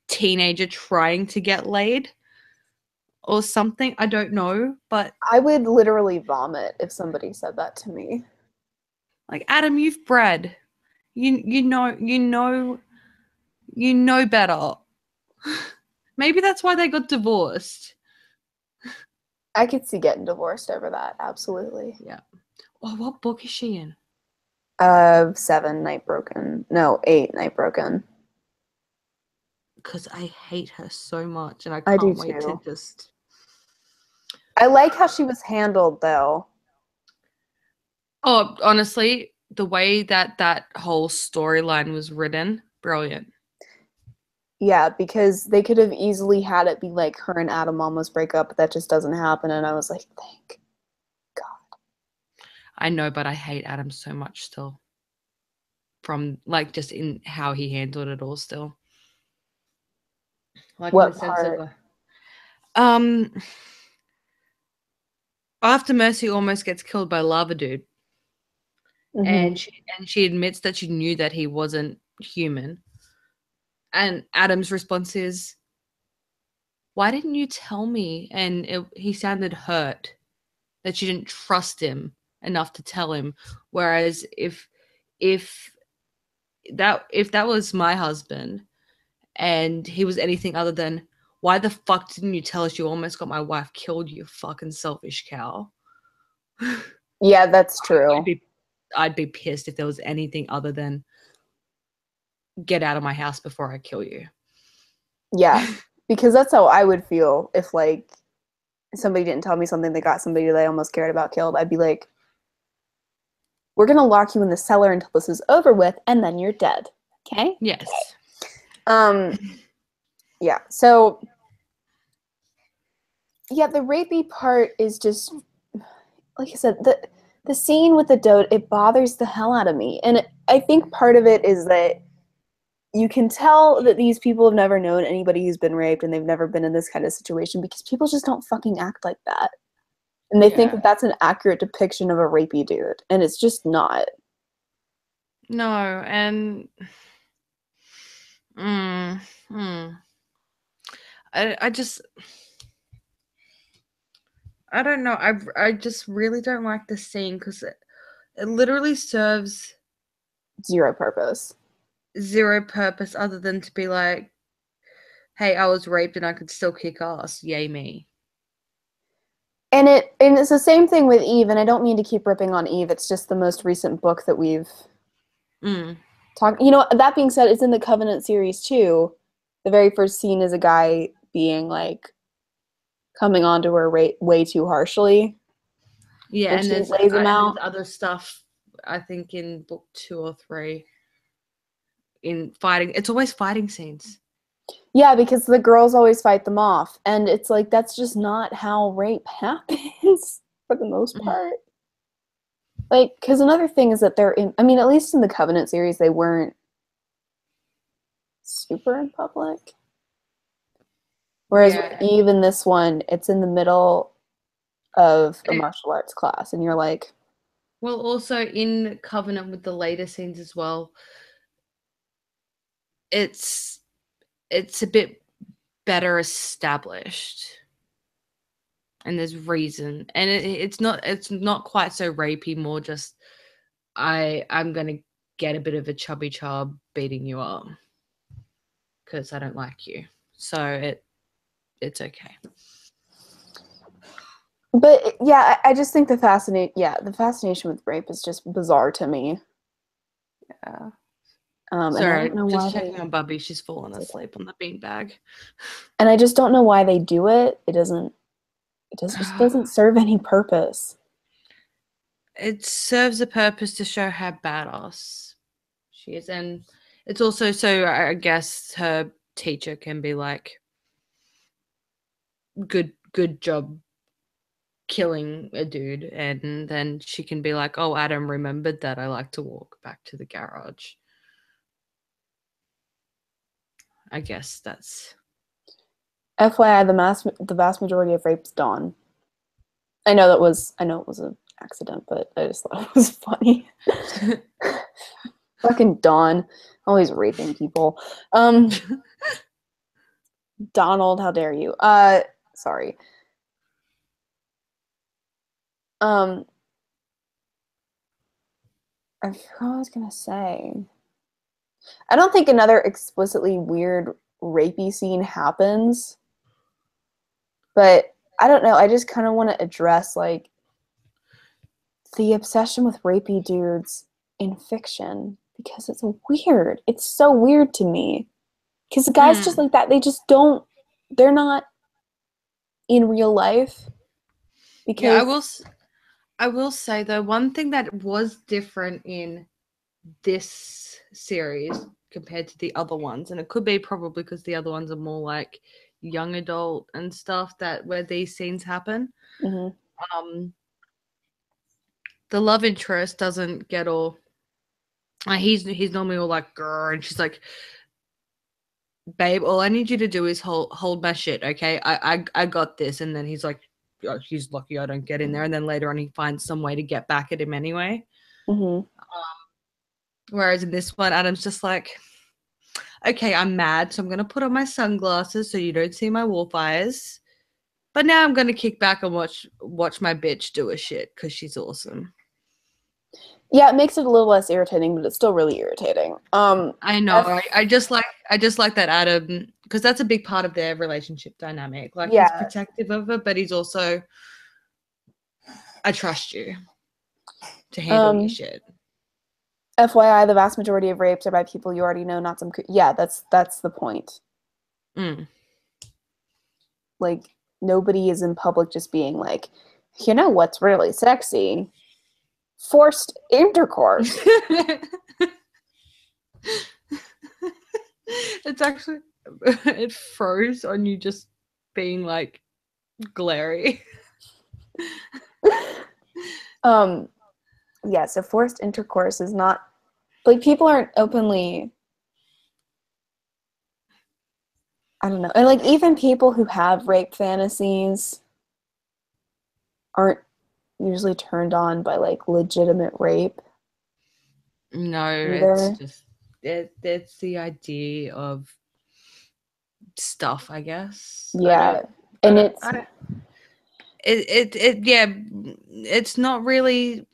teenager trying to get laid or something. I don't know, but I would literally vomit if somebody said that to me. like, Adam, you've bred. You know better. Maybe that's why they got divorced. I could see getting divorced over that. Absolutely. Yeah. Oh, what book is she in? 7 Night Broken. No, 8 Night Broken. Because I hate her so much, and I I do can't wait to too. just. I like how she was handled though. Oh, honestly, the way that whole storyline was written, brilliant. Yeah, because they could have easily had it be like her and Adam almost break up, but that just doesn't happen. And I was like, thank God. I know, but I hate Adam so much still. From like just in how he handled it all still. Like in the What sense of part? um after Mercy almost gets killed by Lava Dude, Hmm. and she admits that she knew that he wasn't human. And Adam's response is, "Why didn't you tell me?" And he sounded hurt that she didn't trust him enough to tell him. Whereas if if that was my husband and he was anything other than, "Why the fuck didn't you tell us you almost got my wife killed, you fucking selfish cow?" Yeah, that's I'd true. be I'd be pissed if there was anything other than, "Get out of my house before I kill you." Yeah, because that's how I would feel if like somebody didn't tell me something they got somebody they almost cared about killed. I'd be like, we're gonna lock you in the cellar until this is over with, and then you're dead. Okay? Yes. Um, yeah. So yeah, the rapey part is just like I said, the scene with the dote, it bothers the hell out of me. And I think part of it is that you can tell that these people have never known anybody who's been raped and they've never been in this kind of situation because people just don't fucking act like that. And they think Yeah. that that's an accurate depiction of a rapey dude, and it's just not. No, and mm, mm. I just I don't know. I just really don't like the scene because it literally serves Zero purpose. zero purpose other than to be like, "Hey, I was raped and I could still kick ass. Yay me." And it's the same thing with Eve, and I don't mean to keep ripping on Eve. It's just the most recent book that we've Mm. talked. That being said, it's in the Covenant series too. The very first scene is a guy being like coming onto her way too harshly, Yeah, and and she there's lays him and there's out. other stuff. I think in book 2 or 3 in fighting. It's always fighting scenes. Yeah, because the girls always fight them off, and it's like that's just not how rape happens for the most Mm. part. Like, because another thing is that they're in. I mean, at least in the Covenant series, they weren't super in public. Whereas with Yeah. Eve in this one, it's in the middle of a martial arts class, and you're like, Well, also in Covenant with the later scenes as well, it's it's a bit better established, and there's reason, and it's not quite so rapey. More just I'm gonna get a bit of a chubby chub beating you up because I don't like you. So it's okay. But yeah, I just think the fascination with rape is just bizarre to me. Yeah. And I Sorry, don't know why just they. checking on Bubby. She's fallen It's okay. asleep on the beanbag. And I just don't know why they do it. It doesn't. Just doesn't serve any purpose. It serves a purpose to show how badass she is, and it's also so I guess her teacher can be like, good job killing a dude, and then she can be like, oh, Adam remembered that I like to walk back to the garage. I guess that's FYI, the vast majority of rapes dawn. I know it was an accident, but I just thought it was funny. Fucking Dawn, always raping people. Donald, how dare you? Sorry. Um, I forgot what I was gonna say. I don't think another explicitly weird rapey scene happens, but I don't know. I just kind of want to address like the obsession with rapey dudes in fiction because it's weird. It's so weird to me. Because guys just mm. like that, they just don't, they're not in real life Yeah, because, I will say though, one thing that was different in this series compared to the other ones, and it could be probably because the other ones are more like young adult and stuff that where these scenes happen. mhm. Um, the love interest doesn't get all. He's normally all like, "Grr," and she's like, "Babe, all I need you to do is hold my shit, okay? I got this." And then he's like, "Oh, he's lucky I don't get in there." And then later on, he finds some way to get back at him anyway. Mhm. Whereas in this one, Adam's just like, okay, I'm mad, so I'm gonna put on my sunglasses so you don't see my wolf eyes. But now I'm gonna kick back and watch my bitch do a shit because she's awesome. Yeah, it makes it a little less irritating, but it's still really irritating. I know. F- I just like that Adam because that's a big part of their relationship dynamic. Like he's yeah, protective of her, but he's also I trust you to handle your um, shit. FYI, the vast majority of rapes are by people you already know, not some. Yeah, that's the point. Mm. Like nobody is in public just being like, you know what's really sexy? Forced intercourse. It's actually it froze on you just being like glary. um, yeah, so forced intercourse is not like people aren't openly. I don't know, and like even people who have rape fantasies aren't usually turned on by like legitimate rape No, it's either. just it's the idea of stuff, I guess. Yeah, and I it's don't it yeah, it's not really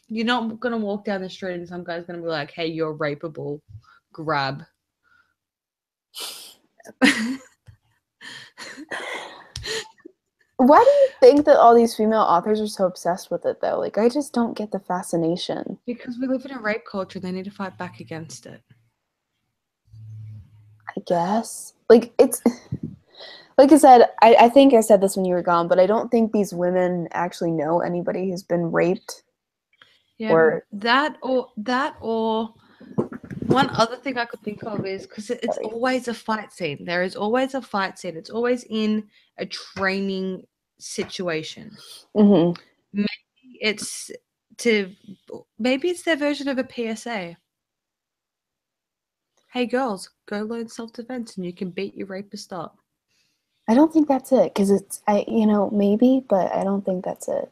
you're not gonna walk down the street and some guy's gonna be like, hey, you're rapeable. Grab. why do you think that all these female authors are so obsessed with it though? Like I just don't get the fascination. Because we live in a rape culture, they need to fight back against it. I guess. Like it's like I said, I think I said this when you were gone, but I don't think these women actually know anybody who's been raped Yeah, or that or one other thing I could think of is because it's sorry. always a fight scene. There is always a fight scene. It's always in a training situation. Mm-hmm. Maybe it's to maybe it's their version of a PSA. Hey girls, go learn self-defense and you can beat your rapist up. I don't think that's it because it's maybe, but I don't think that's it.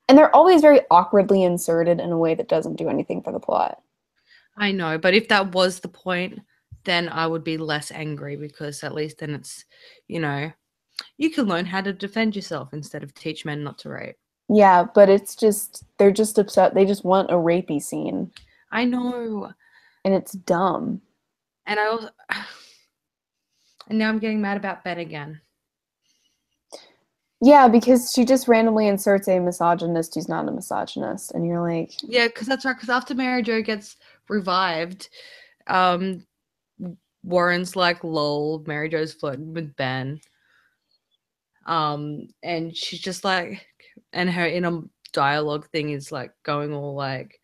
And they're always very awkwardly inserted in a way that doesn't do anything for the plot. I know, but if that was the point, then I would be less angry because at least then it's, you know, you can learn how to defend yourself instead of teach men not to rape. Yeah, but it's just they're just upset. They just want a rapey scene, I know. and it's dumb. And I also and now I'm getting mad about Ben again. Yeah, because she just randomly inserts a misogynist who's not a misogynist, and you're like, Yeah, because that's right. Because after Mary Jo gets revived, um, Warren's like, "Lol, Mary Jo's flirting with Ben," and she's just like, and her inner dialogue thing is like going all like,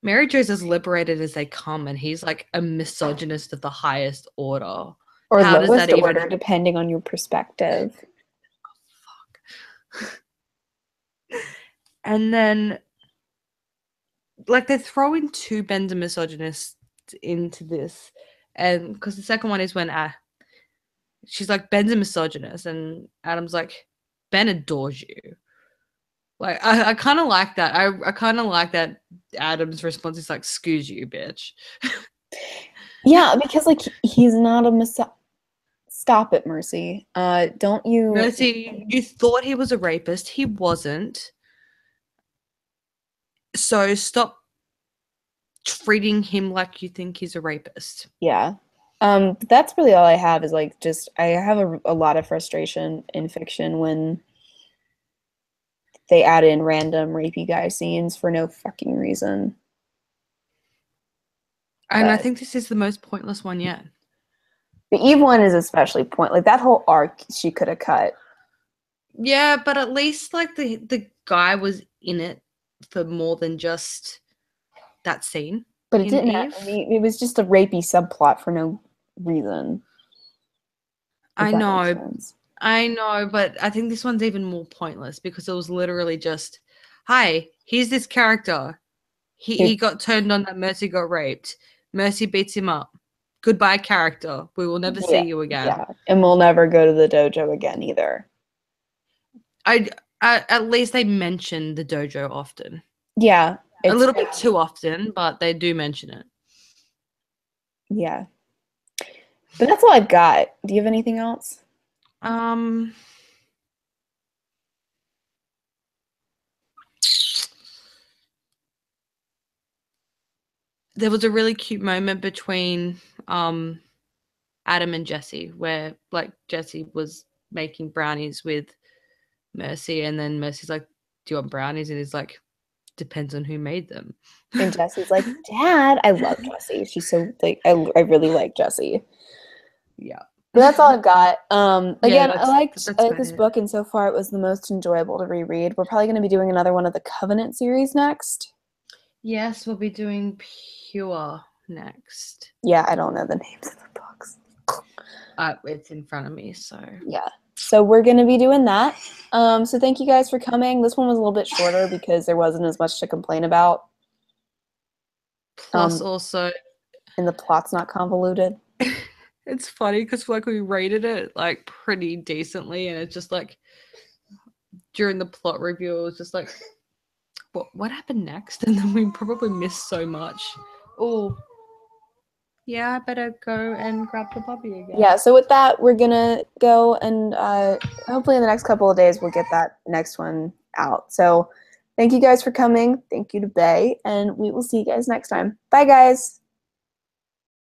Mary Jo's as liberated as they come, and he's like a misogynist of the highest order. or How does that lowest even? order, depending on your perspective. And then, like, they're throwing two Ben's misogynists into this, and because the second one is when she's like, Ben's a misogynist, and Adam's like, Ben adores you. Like, I kind of like that. I kind of like that Adam's response is like, "Excuse you, bitch." Yeah, because like he's not a Stop it, Mercy. Don't you? Mercy, you thought he was a rapist. He wasn't. So stop treating him like you think he's a rapist. Yeah. That's really all I have is like just I have a lot of frustration in fiction when they add in random rapey guy scenes for no fucking reason. And I But think this is the most pointless one yet. the Eve one is especially point like that whole arc she could have cut. Yeah, but at least like the guy was in it for more than just that scene But it in didn't Eve. I mean, it was just a rapey subplot for no reason, if I that makes know, sense. I know, but I think this one's even more pointless because it was literally just, hi, here's this character. He got turned on that Mercy got raped. Mercy beats him up. Goodbye, character. We will never see Yeah, you again. yeah. And we'll never go to the dojo again either. I at least they mention the dojo often. Yeah. A It's little bit too often, but they do mention it. yeah. But that's all I've got. Do you have anything else? Um there was a really cute moment between Adam and Jesse where like Jesse was making brownies with Mercy and then Mercy's like, "Do you want brownies?" and he's like, "Depends on who made them." And Jesse's like, Dad, I love Jessie. She's so like I really like Jessie. Yeah. But that's all I've got. Yeah, Again, that's I liked about this it. book, and so far it was the most enjoyable to reread. We're probably going to be doing another one of the Covenant series next. Yes, we'll be doing Pure next. Yeah, I don't know the names of the books. It's in front of me, so Yeah, so we're going to be doing that. So thank you guys for coming. This one was a little bit shorter because there wasn't as much to complain about. plus also And the plot's not convoluted. it's funny because like we rated it like pretty decently, and it's just like during the plot review, it was just like, what happened next? And then we probably missed so much. Oh, yeah, I better go and grab the puppy again. Yeah, so with that, we're gonna go and hopefully in the next couple of days we'll get that next one out. So thank you guys for coming. Thank you to Bay, and we will see you guys next time. Bye, guys.